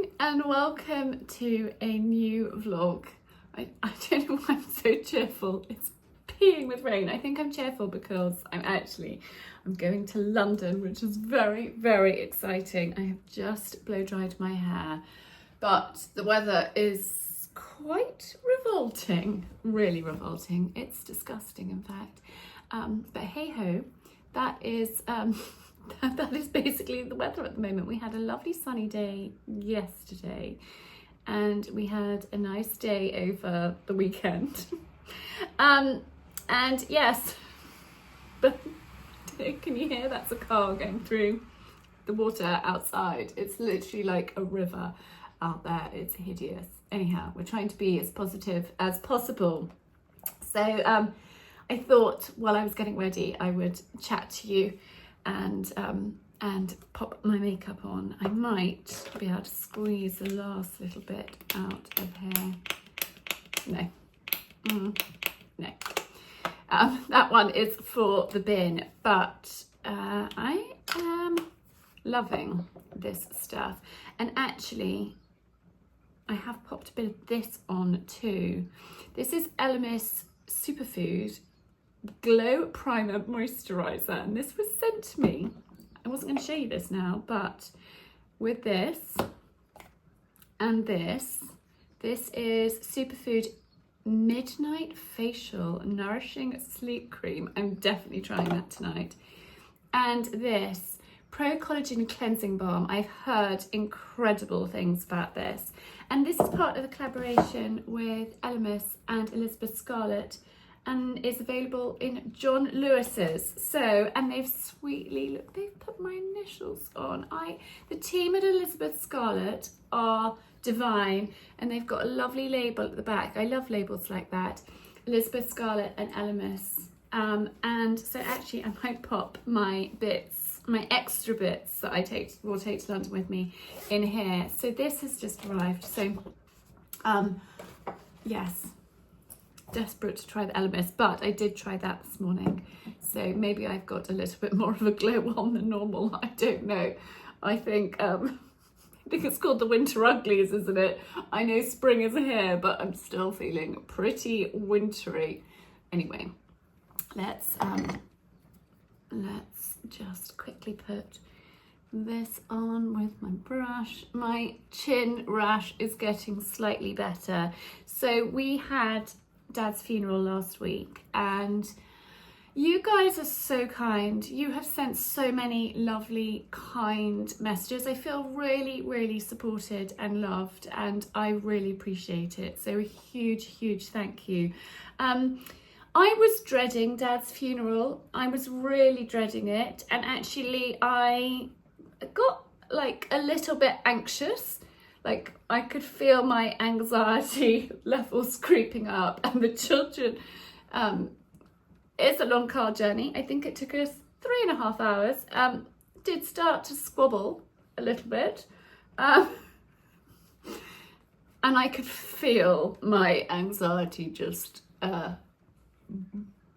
morning and welcome to a new vlog. I don't know why I'm so cheerful. It's peeing with rain. I think I'm cheerful because I'm going to London, which is very, very exciting. I have just blow dried my hair, but the weather is quite revolting, really revolting. It's disgusting, in fact. But hey ho, that is that is basically the weather at the moment. We had a lovely sunny day yesterday and we had a nice day over the weekend. And yes, but can you hear that's a car going through the water outside? It's literally like a river out there. It's hideous. Anyhow, we're trying to be as positive as possible. So I thought while I was getting ready I would chat to you and pop my makeup on. I might be able to squeeze the last little bit out of here. No. That one is for the bin, but I am loving this stuff. And actually, I have popped a bit of this on too. This is Elemis Superfood Glow Primer Moisturiser, and this was sent to me. I wasn't going to show you this now, but with this and this is Superfood Midnight Facial Nourishing Sleep Cream. I'm definitely trying that tonight. And this Pro Collagen Cleansing Balm. I've heard incredible things about this, and this is part of a collaboration with Elemis and Elizabeth Scarlett, and is available in John Lewis's. So, and they've sweetly, look, they've put my initials on. The team at Elizabeth Scarlett are divine, and they've got a lovely label at the back. I love labels like that. Elizabeth Scarlett and Elemis. And so actually I might pop my bits, my extra bits that I will take to London with me in here. So this has just arrived. So, yes. Desperate to try the Elemis, but I did try that this morning, so maybe I've got a little bit more of a glow on than normal. I don't know. I think it's called the winter uglies, isn't it? I know spring is here, but I'm still feeling pretty wintry. Anyway, let's just quickly put this on with my brush. My chin rash is getting slightly better. So we had Dad's funeral last week, and you guys are so kind. You have sent so many lovely, kind messages. I feel really, really supported and loved, and I really appreciate it. So a huge thank you. I was dreading Dad's funeral. I was really dreading it, and actually I got like a little bit anxious. Like I could feel my anxiety levels creeping up, and the children, it's a long car journey. I think it took us 3.5 hours. Did start to squabble a little bit. And I could feel my anxiety just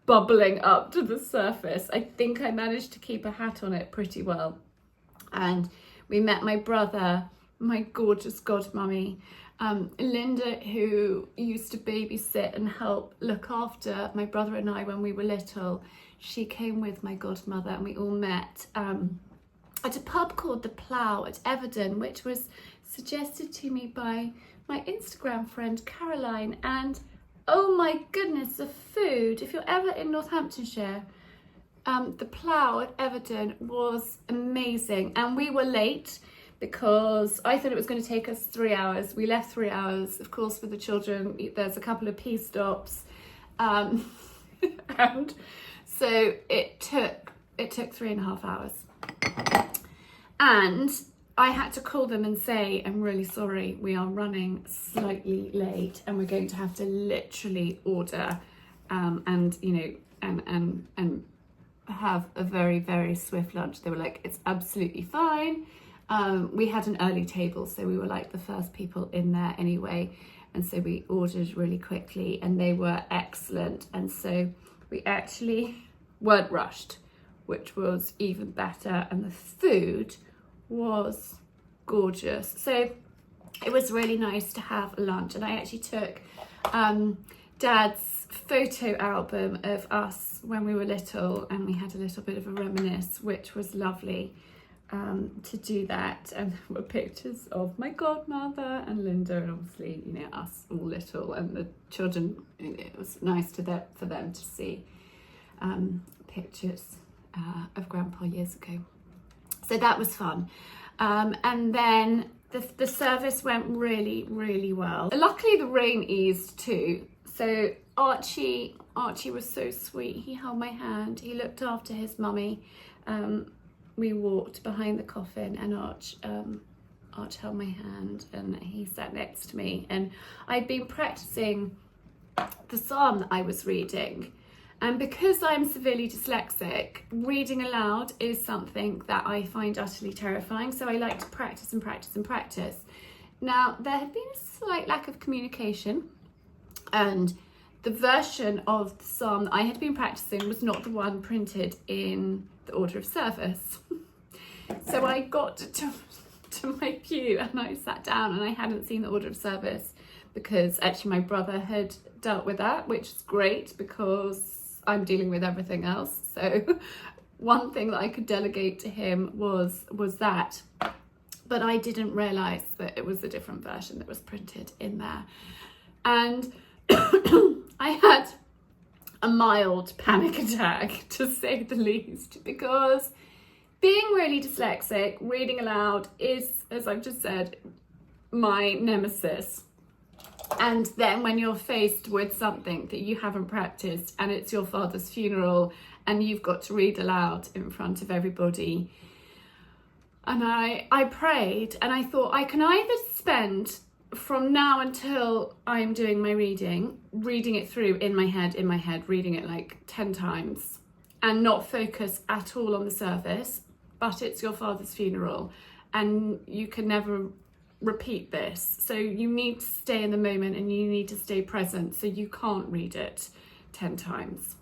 bubbling up to the surface. I think I managed to keep a hat on it pretty well. And we met my brother, my gorgeous godmummy, Linda, who used to babysit and help look after my brother and I when we were little. She came with my godmother, and we all met at a pub called The Plough at Everton, which was suggested to me by my Instagram friend Caroline. And oh my goodness, the food, if you're ever in Northamptonshire, The Plough at Everton was amazing. And we were late because I thought it was going to take us 3 hours. We left 3 hours, of course, for the children. There's a couple of pee stops. And so it took 3.5 hours. And I had to call them and say, I'm really sorry, we are running slightly late and we're going to have to literally order and have a very, very swift lunch. They were like, it's absolutely fine. We had an early table, so we were like the first people in there anyway, and so we ordered really quickly, and they were excellent, and so we actually weren't rushed, which was even better, and the food was gorgeous. So it was really nice to have lunch, and I actually took Dad's photo album of us when we were little, and we had a little bit of a reminisce, which was lovely to do that. And there were pictures of my godmother and Linda, and obviously, you know, us all little, and the children. It was nice for them to see pictures of Grandpa years ago. So that was fun. And then the service went really, really well. Luckily the rain eased too. So Archie was so sweet. He held my hand. He looked after his mummy. We walked behind the coffin, and Arch held my hand, and he sat next to me. And I'd been practicing the psalm that I was reading. And because I'm severely dyslexic, reading aloud is something that I find utterly terrifying. So I like to practice and practice and practice. Now, there had been a slight lack of communication, and the version of the psalm that I had been practicing was not the one printed in the order of service. So I got to my pew, and I sat down, and I hadn't seen the order of service because actually my brother had dealt with that, which is great because I'm dealing with everything else. So one thing that I could delegate to him was that, but I didn't realise that it was a different version that was printed in there. And I had a mild panic attack, to say the least, because being really dyslexic, reading aloud is, as I've just said, my nemesis. And then when you're faced with something that you haven't practiced, and it's your father's funeral, and you've got to read aloud in front of everybody. And I prayed, and I thought I can either spend from now until I'm doing my reading it through in my head, reading it like 10 times, and not focus at all on the service, but it's your father's funeral, and you can never repeat this. So you need to stay in the moment, and you need to stay present, so you can't read it 10 times.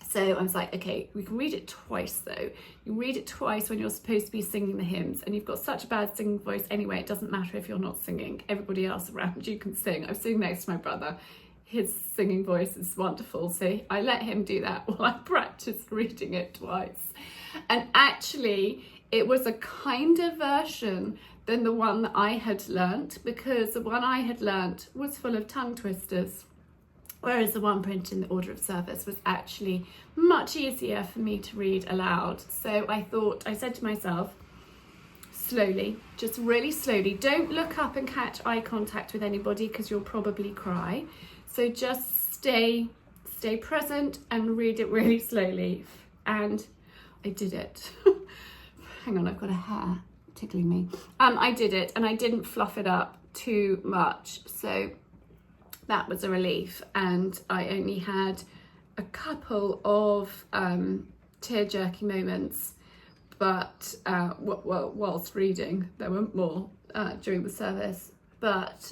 So I was like, okay, we can read it twice though. You read it twice when you're supposed to be singing the hymns, and you've got such a bad singing voice anyway, it doesn't matter if you're not singing. Everybody else around you can sing. I'm sitting next to my brother. His singing voice is wonderful, so I let him do that while I practiced reading it twice. And actually, it was a kinder version than the one that I had learnt, because the one I had learnt was full of tongue twisters, whereas the one printed in the order of service was actually much easier for me to read aloud. So I said to myself, slowly, just really slowly, don't look up and catch eye contact with anybody because you'll probably cry. So just stay present and read it really slowly. And I did it. Hang on, I've got a hair tickling me. I did it, and I didn't fluff it up too much, so that was a relief. And I only had a couple of tear-jerky moments, but whilst reading, there were more during the service. But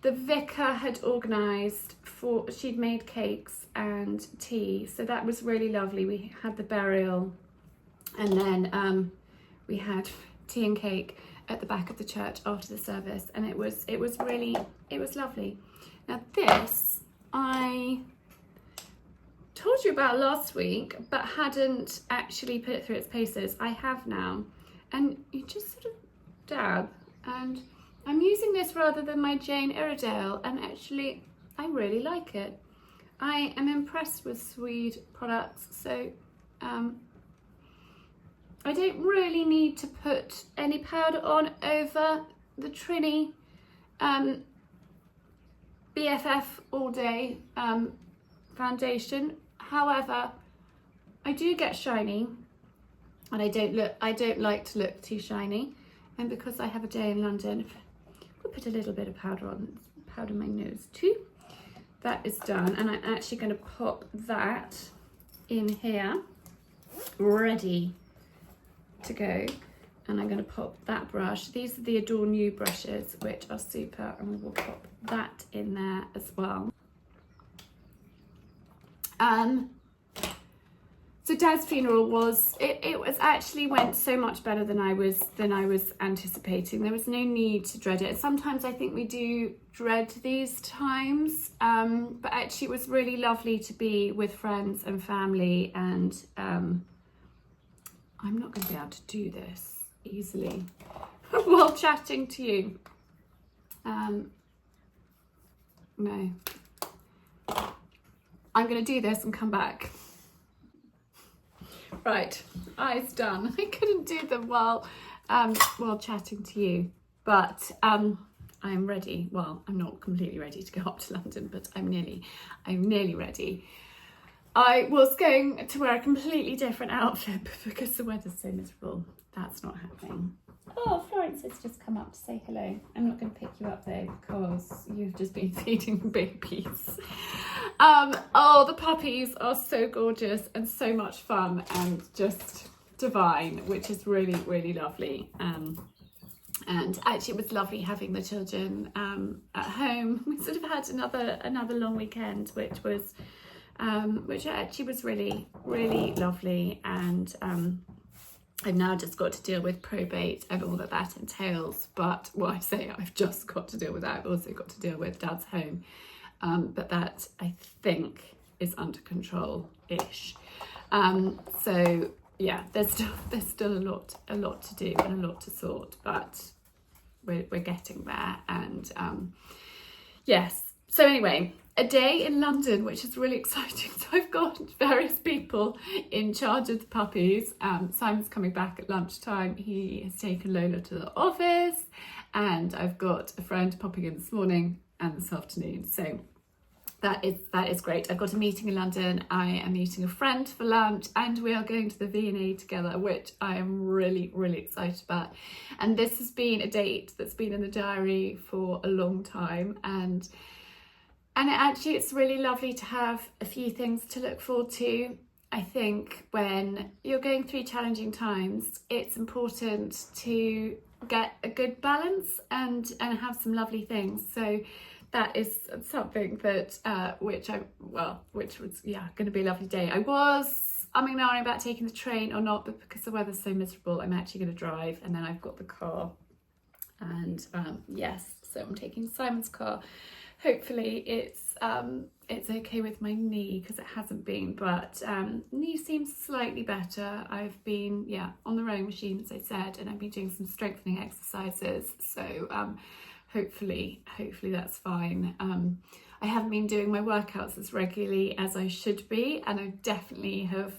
the vicar had organised she'd made cakes and tea, so that was really lovely. We had the burial, and then we had tea and cake at the back of the church after the service, and it was lovely. Now this I told you about last week, but hadn't actually put it through its paces. I have now, and you just sort of dab, and I'm using this rather than my Jane Iredale, and actually I really like it. I am impressed with Swede products, so I don't really need to put any powder on over the Trini BFF All Day foundation. Wehowever, I do get shiny, and I don't like to look too shiny. And because I have a day in London, I'll put a little bit of powder on, powder my nose too. That is done, and I'm actually going to pop that in here, ready to go. And I'm going to pop that brush. These are the Adore New brushes, which are super, and we will pop that in there as well. So Dad's funeral was, it was actually went so much better than I was anticipating. There was no need to dread it. Sometimes I think we do dread these times, but actually it was really lovely to be with friends and family, and I'm not going to be able to do this easily while chatting to you. No. I'm going to do this and come back. Right, eyes done. I couldn't do them while chatting to you, but I'm ready. Well, I'm not completely ready to go up to London, but I'm nearly ready. I was going to wear a completely different outfit, but because the weather's so miserable, that's not happening. Oh, Florence has just come up to say hello. I'm not going to pick you up though, because you've just been feeding the babies. Oh, the puppies are so gorgeous and so much fun and just divine, which is really, really lovely. And actually it was lovely having the children at home. We sort of had another long weekend, which actually was really, really lovely. And I've now just got to deal with probate and all that entails. But what I say, I've just got to deal with that. I've also got to deal with Dad's home. But that, I think, is under control-ish. So yeah, there's still a lot to do and a lot to sort, but we're getting there. And yes. So anyway, a day in London, which is really exciting. So I've got various people in charge of the puppies. Simon's coming back at lunchtime. He has taken Lola to the office, and I've got a friend popping in this morning and this afternoon. So that is great. I've got a meeting in London. I am meeting a friend for lunch, and we are going to the V&A together, which I am really, really excited about. And this has been a date that's been in the diary for a long time, and it's really lovely to have a few things to look forward to. I think when you're going through challenging times, it's important to get a good balance and have some lovely things. So that is something that which was going to be a lovely day. I was umming and ahhing about taking the train or not, but because the weather's so miserable, I'm actually going to drive, and then I've got the car. And yes, so I'm taking Simon's car. Hopefully it's okay with my knee, because it hasn't been, but knee seems slightly better. I've been on the rowing machine, as I said, and I've been doing some strengthening exercises, so hopefully that's fine. I haven't been doing my workouts as regularly as I should be, and I definitely have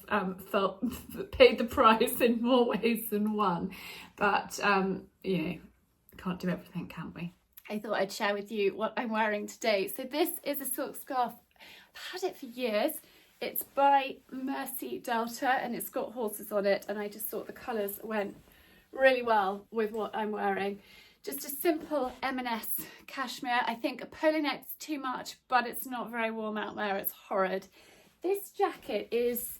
paid the price in more ways than one, but can't do everything, can we? I thought I'd share with you what I'm wearing today. So this is a silk scarf. I've had it for years. It's by Mercy Delta, and it's got horses on it, and I just thought the colours went really well with what I'm wearing. Just a simple M&S cashmere. I think a polo neck's too much, but it's not very warm out there. It's horrid. This jacket is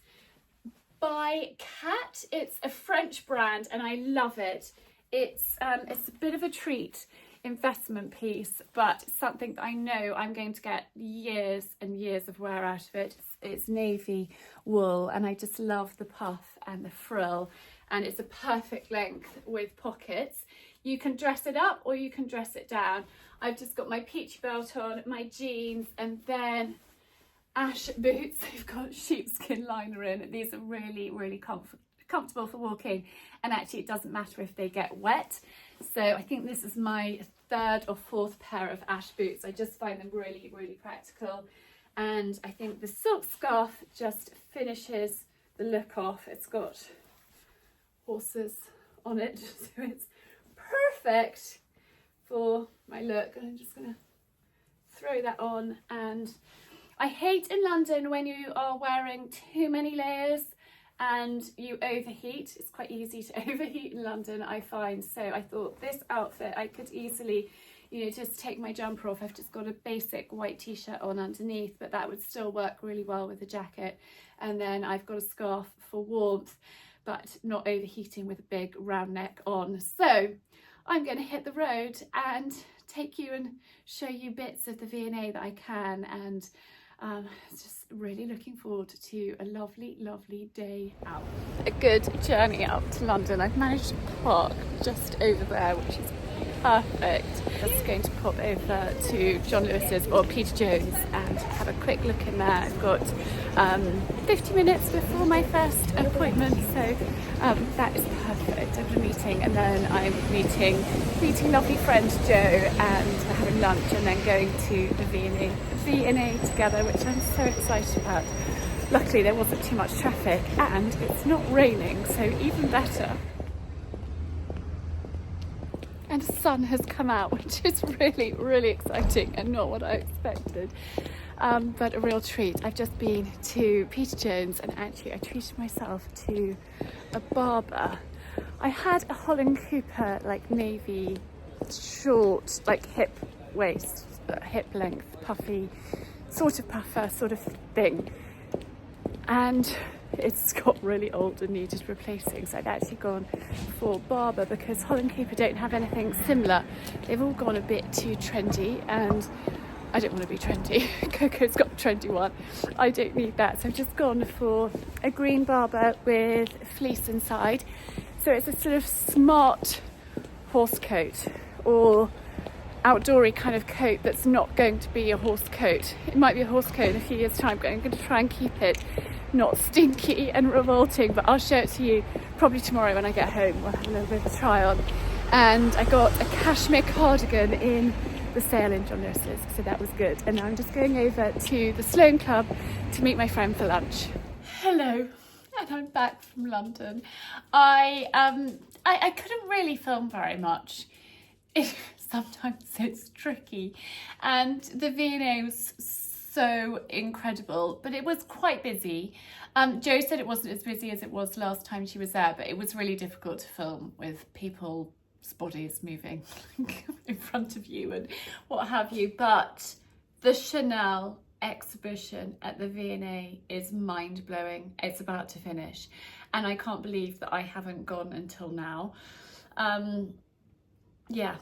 by Cat. It's a French brand, and I love it. It's a bit of a treat investment piece, but something that I know I'm going to get years and years of wear out of it. It's navy wool, and I just love the puff and the frill, and it's a perfect length with pockets. You can dress it up or you can dress it down. I've just got my peachy belt on, my jeans, and then ash boots. They've got sheepskin liner in. These are really, really comfortable for walking, and actually it doesn't matter if they get wet. So I think this is my third or fourth pair of ash boots. I just find them really, really practical, and I think the silk scarf just finishes the look off. It's got horses on it, so it's perfect for my look. And I'm just gonna throw that on. And I hate in London when you are wearing too many layers and you overheat. It's quite easy to overheat in London, I find. So I thought this outfit, I could easily, just take my jumper off. I've just got a basic white t-shirt on underneath, but that would still work really well with the jacket. And then I've got a scarf for warmth, but not overheating, with a big round neck on. So I'm going to hit the road and take you and show you bits of the V&A that I can. And Just really looking forward to a lovely, lovely day out. A good journey out to London. I've managed to park just over there, which is perfect. Just going to pop over to John Lewis's or Peter Jones and have a quick look in there. I've got 50 minutes before my first appointment, so that is perfect. I have a meeting, and then I'm meeting lovely friend Jo, and having lunch, and then going to the V&A together, which I'm so excited about. Luckily there wasn't too much traffic and it's not raining, so even better. And the sun has come out, which is really, really exciting and not what I expected. But a real treat. I've just been to Peter Jones, and actually I treated myself to a barber. I had a Holland Cooper, like navy, short, like hip waist, hip length, puffy, sort of puffer sort of thing. And it's got really old and needed replacing, so I've actually gone for Barbour because Holland Cooper don't have anything similar. They've all gone a bit too trendy, and I don't want to be trendy. Coco's got a trendy one. I don't need that, so I've just gone for a green Barbour with fleece inside. So it's a sort of smart horse coat, or outdoory kind of coat that's not going to be a horse coat. It might be a horse coat in a few years' time, but I'm going to try and keep it not stinky and revolting, but I'll show it to you probably tomorrow when I get home. We'll have a little bit of a try on. And I got a cashmere cardigan in the sale in John Lewis's, so that was good. And now I'm just going over to the Sloane Club to meet my friend for lunch. Hello, and I'm back from London. I couldn't really film very much. Sometimes it's tricky, and the V&A was so incredible, but it was quite busy. Jo said it wasn't as busy as it was last time she was there, but it was really difficult to film with people's bodies moving in front of you and what have you. But the Chanel exhibition at the V&A is mind-blowing. It's about to finish, and I can't believe that I haven't gone until now. Yeah,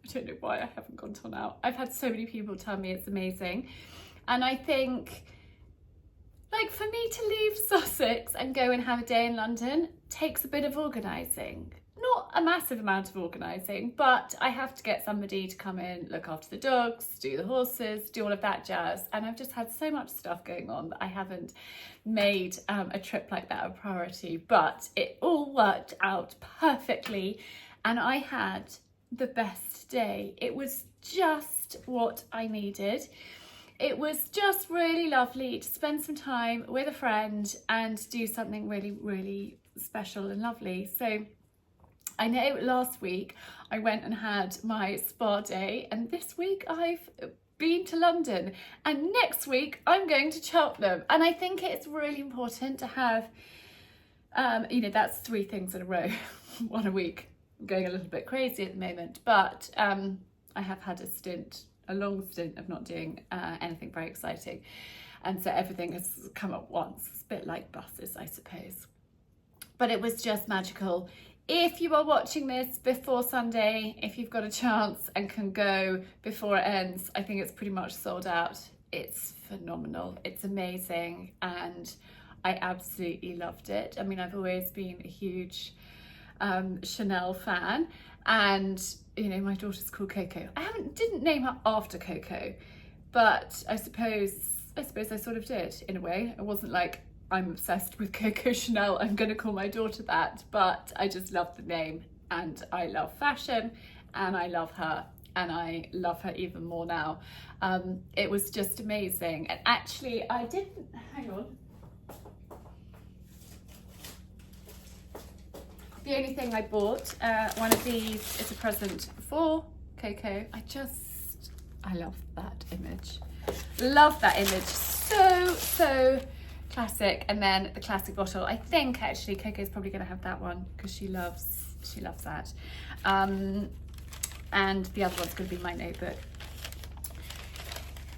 I don't know why I haven't gone till now. I've had so many people tell me it's amazing, and I think, like, for me to leave Sussex and go and have a day in London takes a bit of organising. Not a massive amount of organising, but I have to get somebody to come in, look after the dogs, do the horses, do all of that jazz. And I've just had so much stuff going on that I haven't made a trip like that a priority. But it all worked out perfectly, and I had the best day. It was just what I needed. It was just really lovely to spend some time with a friend and do something really, really special and lovely. So I know last week I went and had my spa day, and this week I've been to London, and next week I'm going to Cheltenham. And I think it's really important to have, you know, that's 3 things in a row, one a week. I'm going a little bit crazy at the moment, but I have had a long stint of not doing anything very exciting, and so everything has come at once. It's a bit like buses, I suppose, but it was just magical. If you are watching this before Sunday, if you've got a chance and can go before it ends, I think it's pretty much sold out. It's phenomenal, it's amazing, and I absolutely loved it. I mean, I've always been a huge Chanel fan, and you know, my daughter's called Coco. Didn't name her after Coco, but I suppose I sort of did in a way. It wasn't like I'm obsessed with Coco Chanel, I'm gonna call my daughter that, but I just love the name, and I love fashion, and I love her, and I love her even more now. It was just amazing. And actually I didn't, hang on. The only thing I bought, one of these is a present for Coco. I love that image. Love that image. So classic. And then the classic bottle. I think actually Coco's probably going to have that one because she loves that. And the other one's going to be my notebook.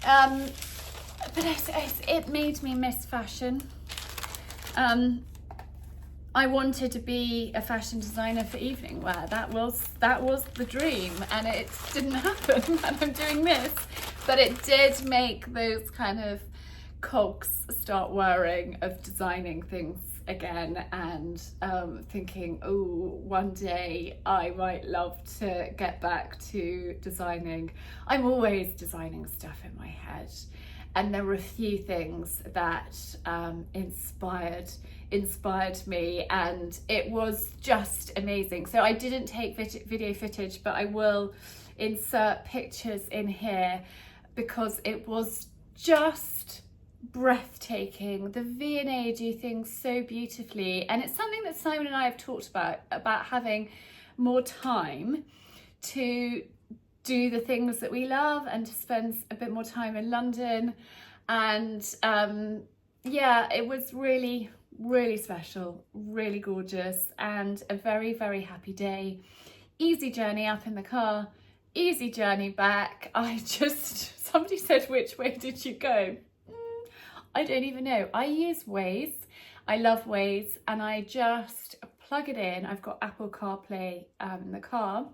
But it made me miss fashion. I wanted to be a fashion designer for evening wear. That was the dream, and it didn't happen. And I'm doing this, But it did make those kind of cogs start whirring of designing things again, and thinking, oh, one day I might love to get back to designing. I'm always designing stuff in my head, and there were a few things that inspired me, and it was just amazing. So I didn't take video footage, but I will insert pictures in here because it was just breathtaking. The V&A do things so beautifully, and it's something that Simon and I have talked about having more time to do the things that we love and to spend a bit more time in London. And yeah, it was really, really special, really gorgeous, and a very, very happy day. Easy journey up in the car, easy journey back. Somebody said, which way did you go? I don't even know. I use Waze. I love Waze, and I just plug it in. I've got Apple CarPlay in the car,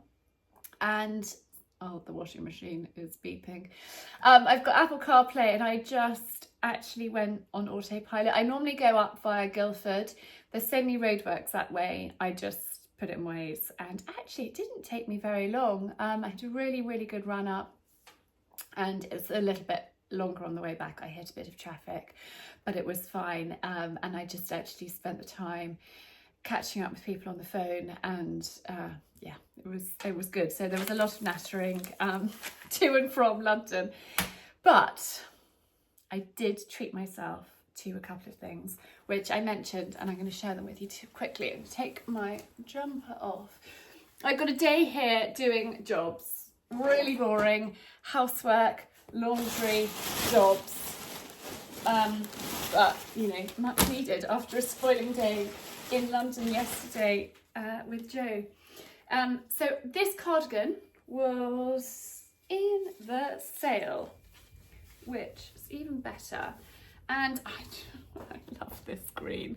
and oh, the washing machine is beeping. I've got Apple CarPlay, and I just actually went on autopilot. I normally go up via Guildford. There's so many roadworks that way. I just put it in Waze, and actually it didn't take me very long. I had a really, really good run up, and it's a little bit longer on the way back. I hit a bit of traffic, but it was fine. And I just actually spent the time catching up with people on the phone, and yeah, it was good. So there was a lot of nattering to and from London, but I did treat myself to a couple of things which I mentioned, and I'm going to share them with you too quickly. I'm going to take my jumper off. I've got a day here doing jobs, really boring housework, laundry jobs, but you know, much needed after a spoiling day in London yesterday with Joe. So this cardigan was in the sale, which is even better, and I love this green.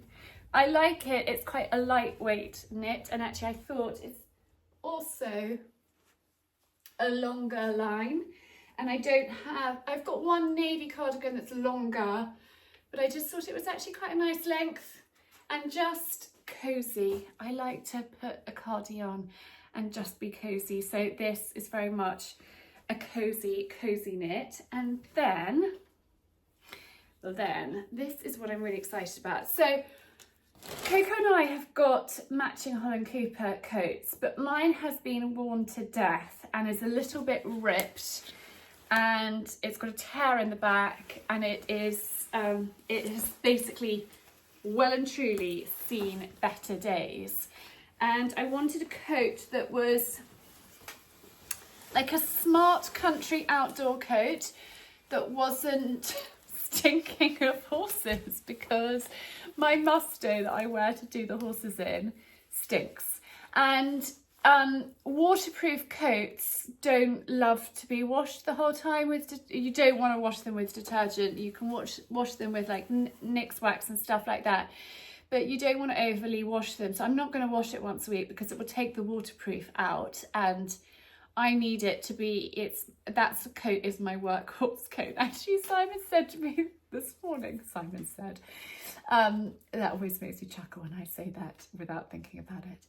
I like it. It's quite a lightweight knit, and actually I thought it's also a longer line. And I've got one navy cardigan that's longer, but I just thought it was actually quite a nice length and just cozy. I like to put a cardi on and just be cozy. So this is very much a cozy knit. And then this is what I'm really excited about. So Coco and I have got matching Holland Cooper coats, but mine has been worn to death and is a little bit ripped, and it's got a tear in the back, and it has basically well and truly seen better days. And I wanted a coat that was like a smart country outdoor coat that wasn't stinking of horses, because my musto that I wear to do the horses in stinks. And waterproof coats don't love to be washed the whole time you don't want to wash them with detergent. You can wash them with like Nix wax and stuff like that, but you don't want to overly wash them. So I'm not going to wash it once a week because it will take the waterproof out, and I need it to be, that coat is my workhorse coat. Actually, Simon said to me this morning, that always makes me chuckle when I say that without thinking about it.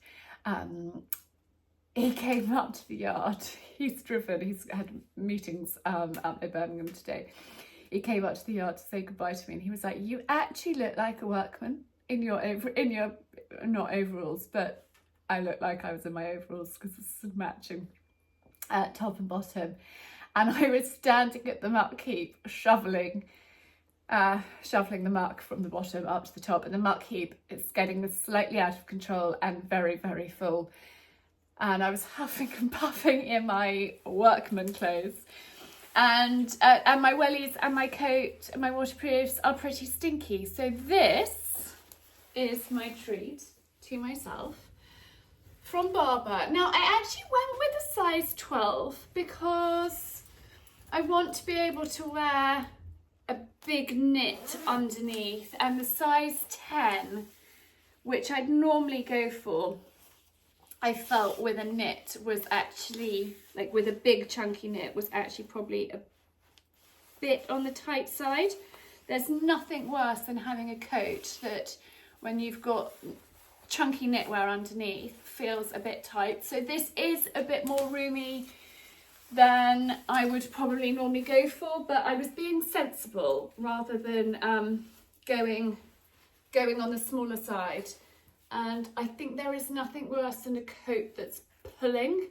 He came up to the yard. He's had meetings out in Birmingham today. He came up to the yard to say goodbye to me, and he was like, "You actually look like a workman in your not overalls, but I look like I was in my overalls because it's matching top and bottom." And I was standing at the muck heap shoveling the muck from the bottom up to the top, and the muck heap is getting slightly out of control and very, very full. And I was huffing and puffing in my workman clothes, and my wellies and my coat and my waterproofs are pretty stinky. So this is my treat to myself from Barbour. Now I actually went with a size 12 because I want to be able to wear a big knit underneath, and the size 10, which I'd normally go for, I felt with a knit was actually, like with a big chunky knit, was actually probably a bit on the tight side. There's nothing worse than having a coat that when you've got chunky knitwear underneath feels a bit tight. So this is a bit more roomy than I would probably normally go for, but I was being sensible rather than going on the smaller side. And I think there is nothing worse than a coat that's pulling,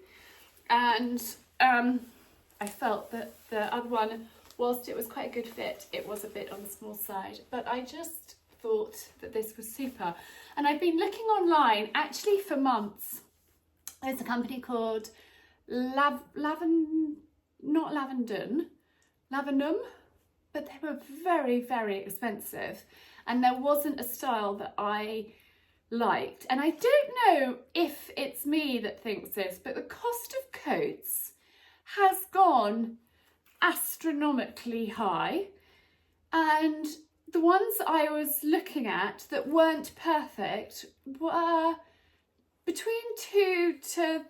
and I felt that the other one, whilst it was quite a good fit, it was a bit on the small side, but I just thought that this was super. And I've been looking online actually for months. There's a company called Lavenum, but they were very, very expensive, and there wasn't a style that I liked. And I don't know if it's me that thinks this, but the cost of coats has gone astronomically high, and the ones I was looking at that weren't perfect were between £200 to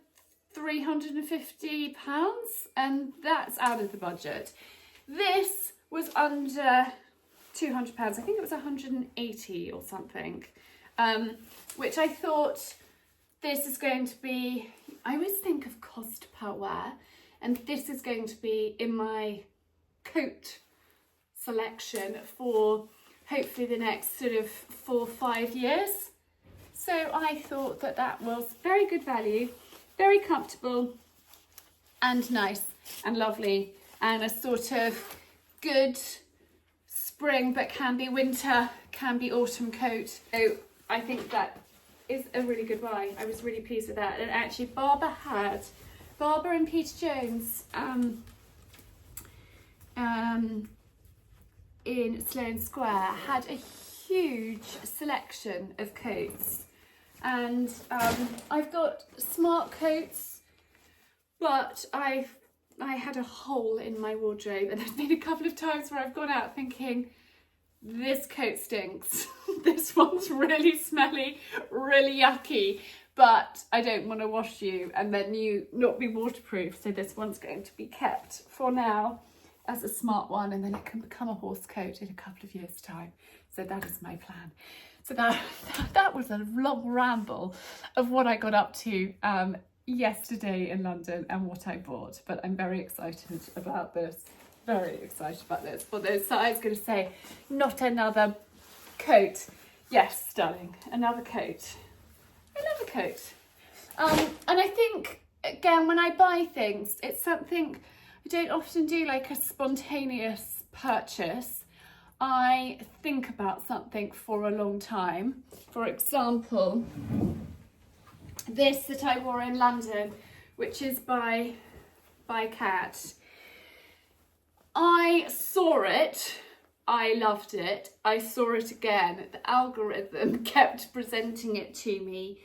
£350, and that's out of the budget. This was under £200. I think it was 180 or something, which I thought, this is going to be, I always think of cost per wear, and this is going to be in my coat selection for hopefully the next sort of 4 or 5 years. So I thought that that was very good value, very comfortable and nice and lovely, and a sort of good spring but can be winter, can be autumn coat. So I think that is a really good buy. I was really pleased with that. And actually Barbour and Peter Jones in Sloane Square had a huge selection of coats, and I've got smart coats, but I had a hole in my wardrobe, and there's been a couple of times where I've gone out thinking, this coat stinks. This one's really smelly, really yucky, but I don't want to wash you and then you not be waterproof. So this one's going to be kept for now as a smart one, and then it can become a horse coat in a couple of years' time. So that is my plan. So that was a long ramble of what I got up to yesterday in London and what I bought, but I'm very excited about this. Very excited about this. Although, so I was going to say, not another coat. Yes, darling, another coat. I love a coat. And I think, again, when I buy things, it's something I don't often do, like a spontaneous purchase. I think about something for a long time. For example, this that I wore in London, which is by Cat. I saw it, I loved it, I saw it again, the algorithm kept presenting it to me,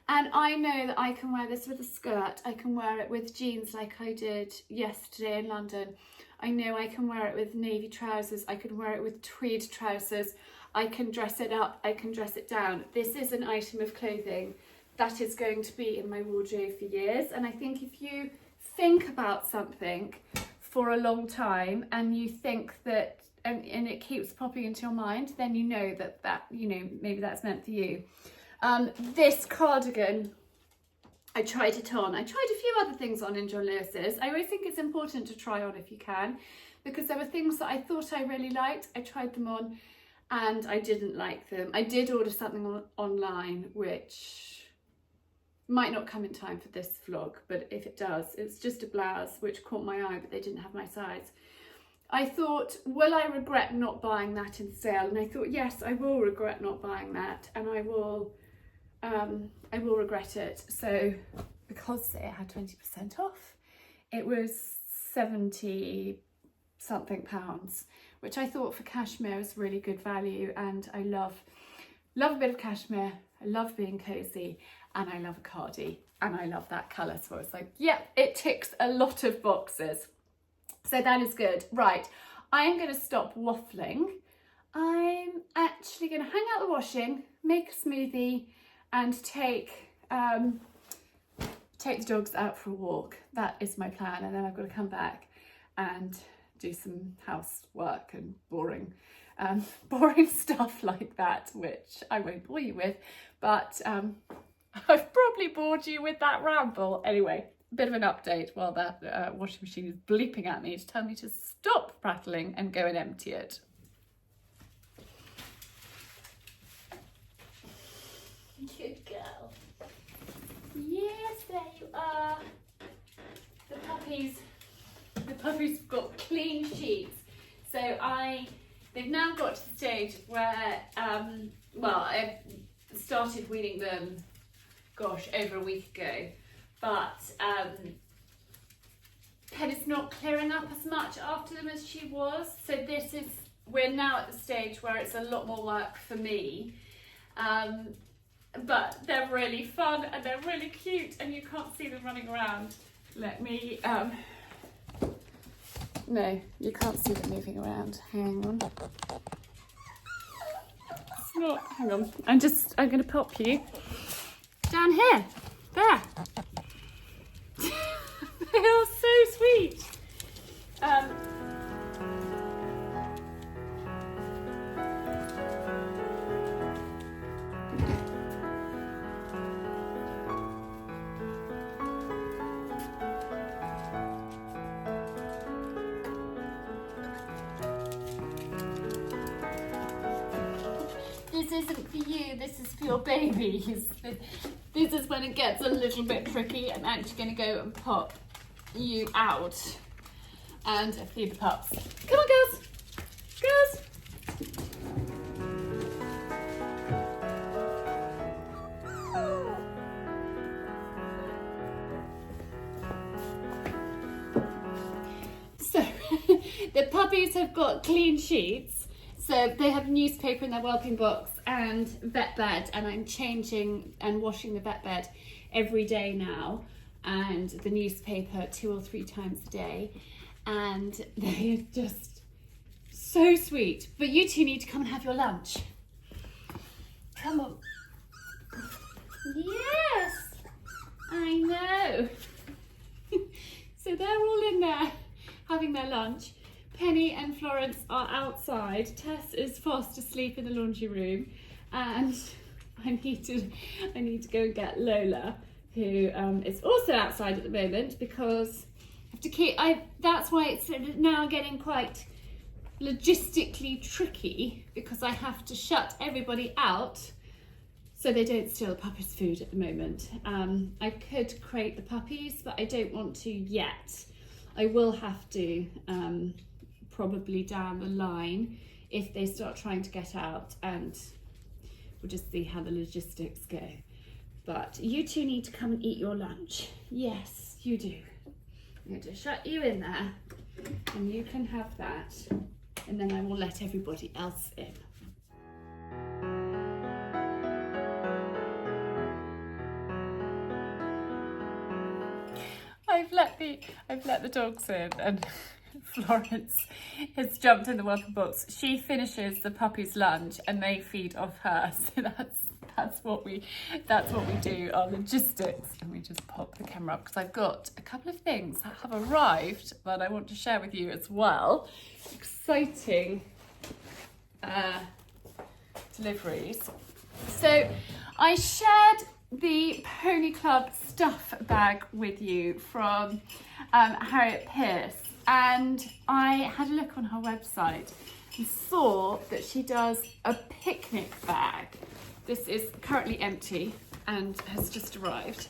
and I know that I can wear this with a skirt, I can wear it with jeans like I did yesterday in London, I know I can wear it with navy trousers, I can wear it with tweed trousers, I can dress it up, I can dress it down. This is an item of clothing that is going to be in my wardrobe for years, and I think if you think about something for a long time and you think that, and it keeps popping into your mind, then you know that you know, maybe that's meant for you. This cardigan, I tried it on. I tried a few other things on in John Lewis's. I always think it's important to try on if you can, because there were things that I thought I really liked. I tried them on and I didn't like them. I did order something online which might not come in time for this vlog, but if it does, it's just a blouse which caught my eye, but they didn't have my size. I thought, will I regret not buying that in sale? And I thought, yes, I will regret not buying that, and I will regret it. So because it had 20% off, it was 70 something pounds, which I thought for cashmere was really good value. And I love a bit of cashmere. I love being cozy, and I love a cardi, and I love that colour. So I was like, yep, it ticks a lot of boxes. So that is good. Right, I am going to stop waffling. I'm actually going to hang out the washing, make a smoothie, and take the dogs out for a walk. That is my plan, and then I've got to come back and do some housework and boring stuff like that, which I won't bore you with, but I've probably bored you with that ramble. Anyway, a bit of an update while that washing machine is bleeping at me to tell me to stop prattling and go and empty it. Good girl. Yes, there you are. The puppies have got clean sheets. So they've now got to the stage where, I started weaning them, gosh, over a week ago, but Penny's not clearing up as much after them as she was. So we're now at the stage where it's a lot more work for me. But they're really fun and they're really cute and you can't see them running around. Let me, no, you can't see them moving around. Hang on. It's not, hang on. I'm going to pop you down here. There. They are so sweet. This isn't for you, this is for your babies. This is when it gets a little bit tricky. I'm actually going to go and pop you out and feed the pups. Come on, girls. Girls. So, the puppies have got clean sheets. So they have newspaper in their whelping box and vet bed, and I'm changing and washing the vet bed every day now, and the newspaper 2 or 3 times a day, and they're just so sweet. But you two need to come and have your lunch. Come on. Yes, I know. So they're all in there having their lunch. Penny and Florence are outside. Tess is fast asleep in the laundry room, and I need to go and get Lola, who is also outside at the moment, because I have to keep. That's why it's now getting quite logistically tricky, because I have to shut everybody out so they don't steal the puppies' food at the moment. I could crate the puppies, but I don't want to yet. I will have to. Probably down the line if they start trying to get out, and we'll just see how the logistics go. But you two need to come and eat your lunch. Yes, you do. I'm going to shut you in there and you can have that, and then I will let everybody else in. I've let the dogs in, and Florence has jumped in the welcome box. She finishes the puppy's lunch and they feed off her. So that's what we do, our logistics. And we just pop the camera up because I've got a couple of things that have arrived that I want to share with you as well. Exciting deliveries. So I shared the Pony Club stuff bag with you from Hariette Pearce, and I had a look on her website and saw that she does a picnic bag. This is currently empty and has just arrived,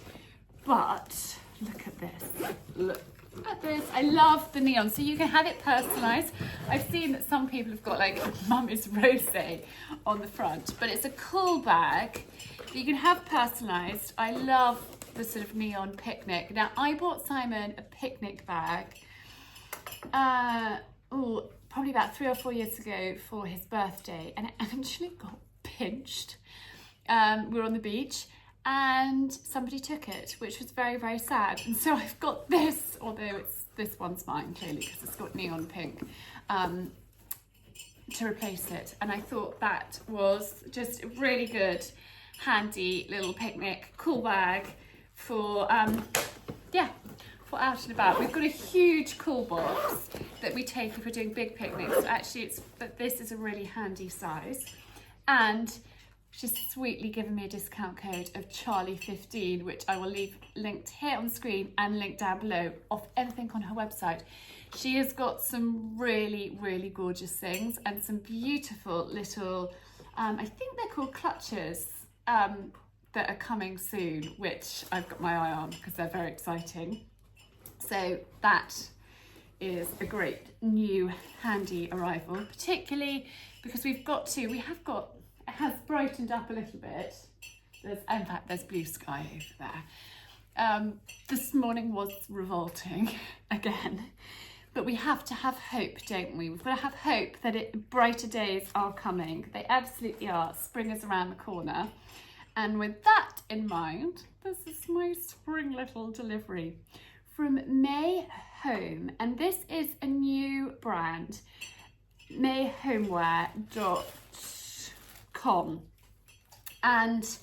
but look at this. Look at this. I love the neon. So you can have it personalised. I've seen that some people have got like Mummy's Rosé on the front, but it's a cool bag that you can have personalised. I love the sort of neon picnic. Now, I bought Simon a picnic bag probably about 3 or 4 years ago for his birthday, and it actually got pinched. We were on the beach and somebody took it, which was very, very sad. And so I've got this, although this one's mine clearly because it's got neon pink, to replace it. And I thought that was just a really good, handy little picnic, cool bag for, for out and about. We've got a huge cool box that we take if we're doing big picnics. So actually, this is a really handy size. And she's sweetly given me a discount code of Charlie15, which I will leave linked here on the screen and linked down below of everything on her website. She has got some really, really gorgeous things and some beautiful little, I think they're called clutches, that are coming soon, which I've got my eye on because they're very exciting. So that is a great new handy arrival, particularly because it has brightened up a little bit. In fact, there's blue sky over there. This morning was revolting again, but we have to have hope, don't we? We've got to have hope that brighter days are coming. They absolutely are. Spring is around the corner. And with that in mind, this is my spring little delivery from May Home. And this is a new brand, mayhomewear.com. And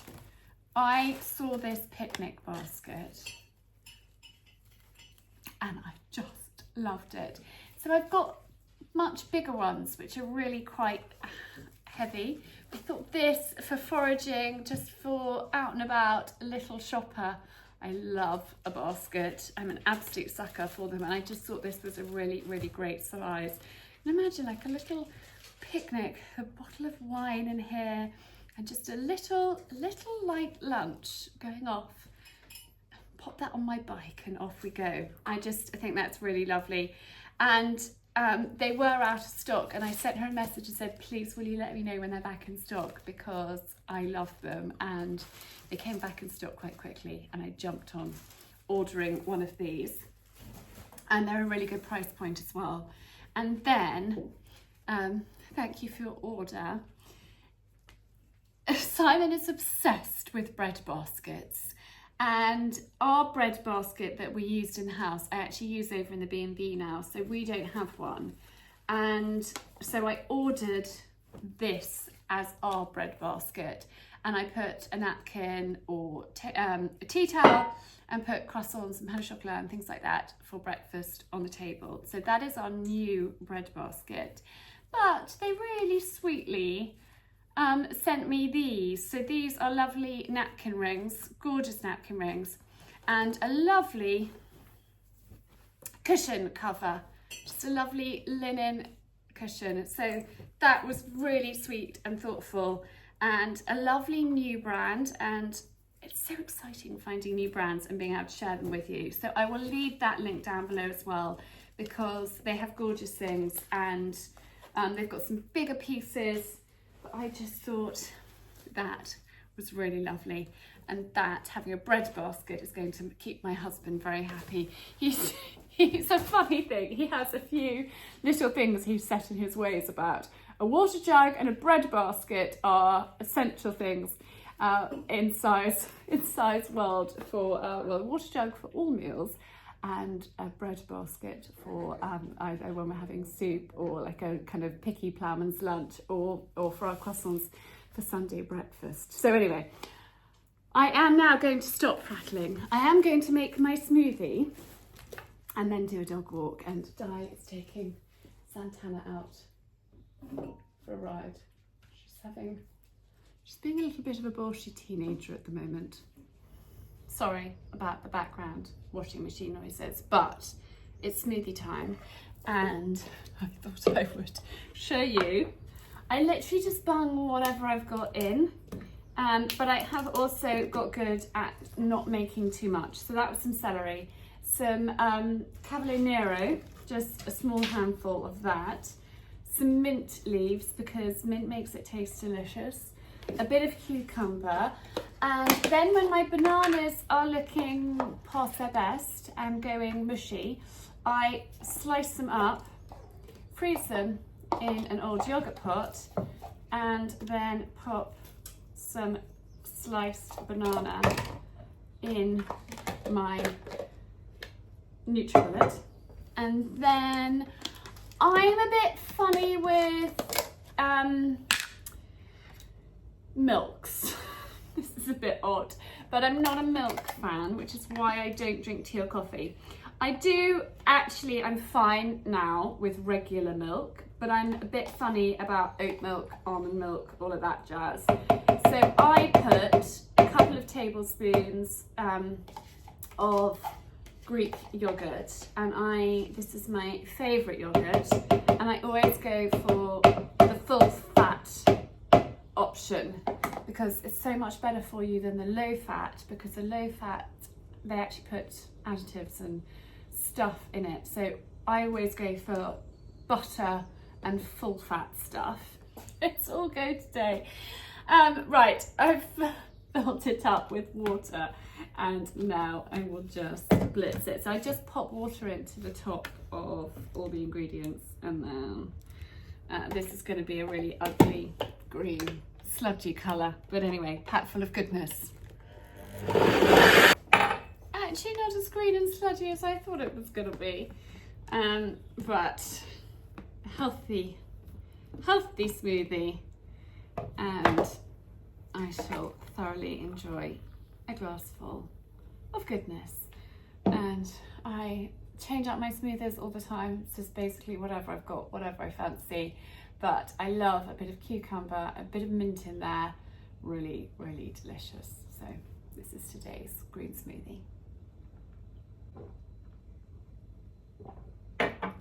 I saw this picnic basket and I just loved it. So I've got much bigger ones, which are really quite heavy. I thought this for foraging, just for out and about, a little shopper. I love a basket. I'm an absolute sucker for them, and I just thought this was a really, really great size. And imagine like a little picnic, a bottle of wine in here, and just a little light lunch going off. Pop that on my bike and off we go. I think that's really lovely. And they were out of stock, and I sent her a message and said, please will you let me know when they're back in stock, because I love them. And they came back in stock quite quickly, and I jumped on ordering one of these, and they're a really good price point as well. And then thank you for your order. Simon is obsessed with bread baskets, and our bread basket that we used in the house, I actually use over in the B&B now, so we don't have one. And so I ordered this as our bread basket, and I put a napkin or a tea towel and put croissants and pain au chocolat and things like that for breakfast on the table. So that is our new bread basket. But they really sweetly sent me these. So these are lovely napkin rings, gorgeous napkin rings, and a lovely cushion cover, just a lovely linen cushion. So that was really sweet and thoughtful, and a lovely new brand. And it's so exciting finding new brands and being able to share them with you. So I will leave that link down below as well, because they have gorgeous things, and they've got some bigger pieces. But I just thought that was really lovely, and that having a bread basket is going to keep my husband very happy. He's a funny thing. He has a few little things he's set in his ways about. A water jug and a bread basket are essential things in size world for well, a water jug for all meals, and a bread basket for either when we're having soup, or like a kind of picky ploughman's lunch, or for our croissants for Sunday breakfast. So anyway, I am now going to stop prattling. I am going to make my smoothie and then do a dog walk, and Di is taking Santana out for a ride. She's being a little bit of a bolshy teenager at the moment. Sorry about the background washing machine noises, but it's smoothie time, and I thought I would show you. I literally just bung whatever I've got in, but I have also got good at not making too much. So that was some celery, some Cavolo Nero, just a small handful of that, some mint leaves because mint makes it taste delicious, a bit of cucumber, and then when my bananas are looking past their best and going mushy, I slice them up, freeze them in an old yogurt pot, and then pop some sliced banana in my NutriBullet. And then I'm a bit funny with milks. This is a bit odd, but I'm not a milk fan, which is why I don't drink tea or coffee. I'm fine now with regular milk, but I'm a bit funny about oat milk, almond milk, all of that jazz. So I put a couple of tablespoons of Greek yogurt, and this is my favourite yogurt, and I always go for the full fat option because it's so much better for you than the low fat, because the low fat, they actually put additives and stuff in it. So I always go for butter and full fat stuff. It's all go today. Right, I've filled it up with water and now I will just blitz it. So I just pop water into the top of all the ingredients, and then this is going to be a really ugly green sludgy colour, but anyway, packed full of goodness. Actually not as green and sludgy as I thought it was going to be, but healthy smoothie, and I shall thoroughly enjoy a glass full of goodness. And I change up my smoothies all the time. It's just basically whatever I've got, whatever I fancy, but I love a bit of cucumber, a bit of mint in there. Really, really delicious. So this is today's green smoothie.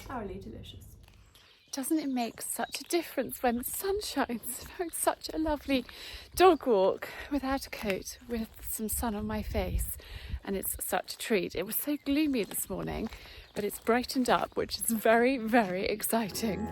Thoroughly delicious. Doesn't it make such a difference when the sun shines? Having such a lovely dog walk without a coat, with some sun on my face, and it's such a treat. It was so gloomy this morning, but it's brightened up, which is very, very exciting.